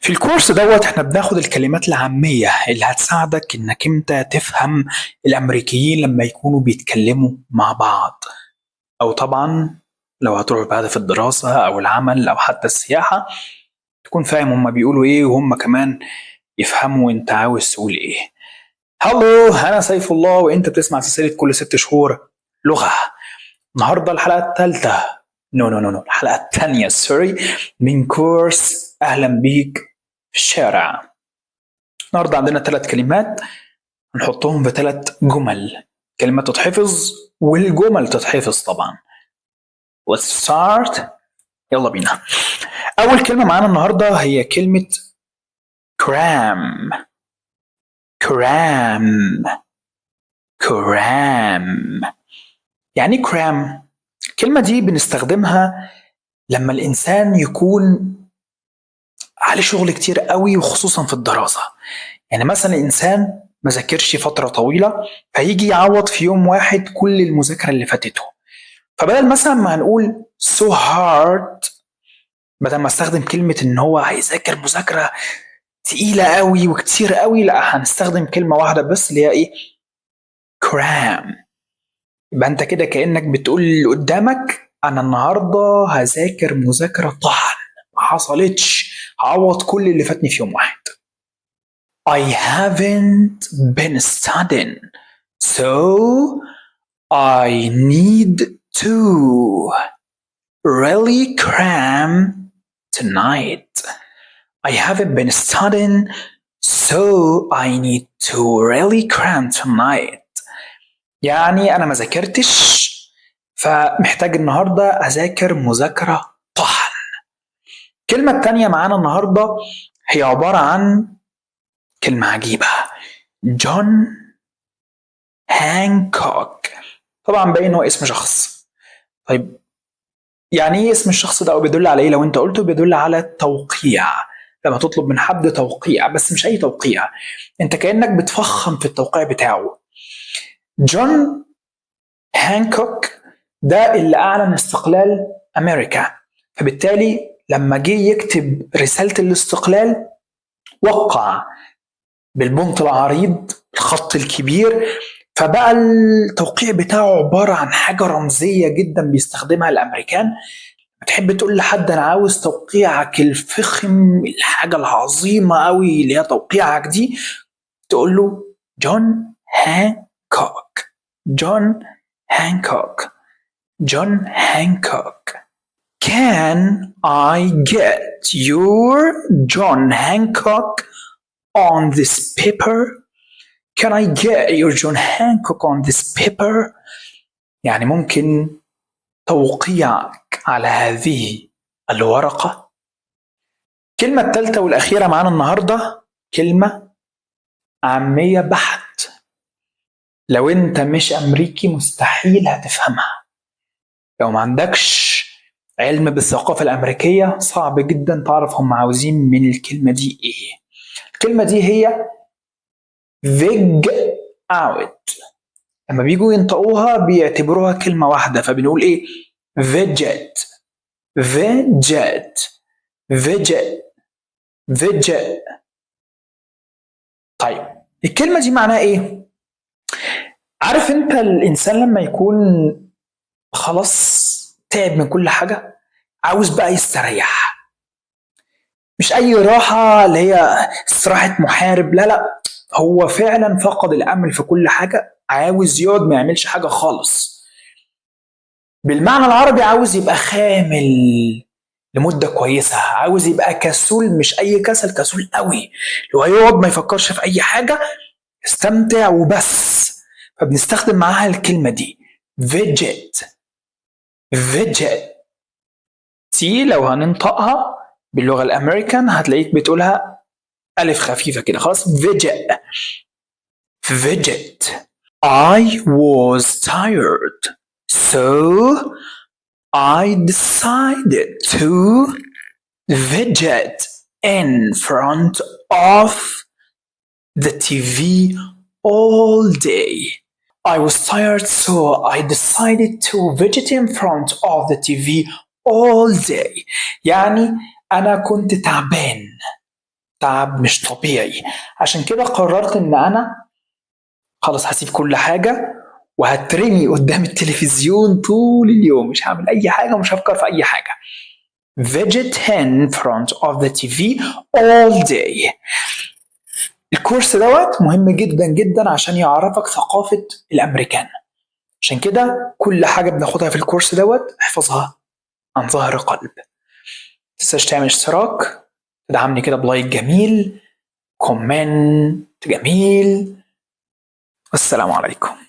في الكورس دوت احنا بناخد الكلمات العامية اللي هتساعدك انك انت تفهم الامريكيين لما يكونوا بيتكلموا مع بعض، او طبعا لو هتروح بهدف الدراسة او العمل او حتى السياحة تكون فاهم هما بيقولوا ايه وهم كمان يفهموا انت عاوز تقول ايه. هلو، انا سيف الله وانت بتسمع سلسلة كل 6 شهور لغة. النهاردة الحلقة الثالثة نو الحلقة الثانية من كورس اهلا بيك في الشارع. النهاردة عندنا 3 كلمات هنحطهم في 3 جمل، كلمات تتحفظ والجمل تتحفظ طبعا. Let's start. يلا بينا. أول كلمة معانا النهاردة هي كلمة cram. يعني cram؟ الكلمة دي بنستخدمها لما الإنسان يكون عليه شغل كتير قوي وخصوصا في الدراسة. يعني مثلا إنسان ما ذاكرش فترة طويلة فيجي يعوض في يوم واحد كل المذاكرة اللي فاتته، فبدل مثلا ما هنقول so hard، بدل ما استخدم كلمة ان هو هيذاكر مذاكرة تقيلة قوي وكتير قوي، لا هنستخدم كلمة واحدة بس اللي هي ايه؟ cram. يبقى انت كده كأنك بتقول اللي قدامك انا النهاردة هذاكر مذاكرة طحن ما حصلتش، هعوض كل اللي فاتني في يوم واحد. I haven't been studying, so I need to really cram tonight. I haven't been studying, so I need to really cram tonight. يعني أنا ما ذاكرتش فمحتاج النهاردة أذاكر مذاكرة طحن. الكلمة التانية معانا النهاردة هي عبارة عن كلمة عجيبة، جون هانكوك. طبعا باين هو اسم شخص. طيب يعني ايه اسم الشخص ده او بيدل على ايه؟ لو انت قلته بيدل على التوقيع، لما تطلب من حد توقيع، بس مش اي توقيع، انت كأنك بتفخم في التوقيع بتاعه. جون هانكوك ده اللي اعلن استقلال امريكا، فبالتالي لما جه يكتب رسالة الاستقلال وقع بالبنط العريض الخط الكبير، فبقى التوقيع بتاعه عبارة عن حاجة رمزية جدا بيستخدمها الأمريكان. بتحب تقول لحد أنا عاوز توقيعك الفخم، الحاجة العظيمة قوي اللي هي توقيعك دي، تقول له جون هانكوك. جون هانكوك. جون هانكوك. Can I get your John Hancock on this paper? Can I get your John Hancock on this paper? يعني ممكن توقيعك على هذه الورقة. الكلمة الثالثة والأخيرة معانا النهاردة كلمة عامية بحت، لو أنت مش أمريكي مستحيل هتفهمها. لو ما عندكش علم بالثقافة الأمريكية صعب جدا تعرف هم عاوزين من الكلمة دي إيه. الكلمة دي هي veg out. لما بيجوا ينطقوها بيعتبروها كلمة واحدة، فبنقول ايه؟ فيجت. فيجت. فيجت. فيجت. طيب الكلمة دي معناها ايه؟ عارف انت الانسان لما يكون خلاص تعب من كل حاجة عاوز بقى يستريح، مش اي راحة اللي هي استراحة محارب، لا هو فعلا فقد الامل في كل حاجة، عاوز يقعد ما يعملش حاجة خالص. بالمعنى العربي عاوز يبقى خامل لمدة كويسة، عاوز يبقى كسول، مش أي كسل، كسول قوي، لو هيقعد ما يفكرش في أي حاجة استمتع وبس. فبنستخدم معاها الكلمة دي fidget. fidget تي لو هننطقها باللغة الأمريكان هتلاقيك بتقولها ألف خفيفة كده خلاص. fidget. fidget. I was tired, so I decided to fidget in front of the TV all day. I was tired, so I decided to fidget in front of the TV all day. يعني أنا كنت تعبان تعب مش طبيعي. عشان كده قررت ان انا خلاص هسيب كل حاجة وهترمي قدام التلفزيون طول اليوم، مش هعمل اي حاجة ومش هفكر في اي حاجة. Fidget in front of the TV all day. الكورس دوت مهم جدا جدا عشان يعرفك ثقافة الامريكان. عشان كده كل حاجة بناخدها في الكورس دوت احفظها عن ظهر قلب. متنساش تعمل اشتراك، تدعمني كده بلايك جميل، كومنت جميل. السلام عليكم.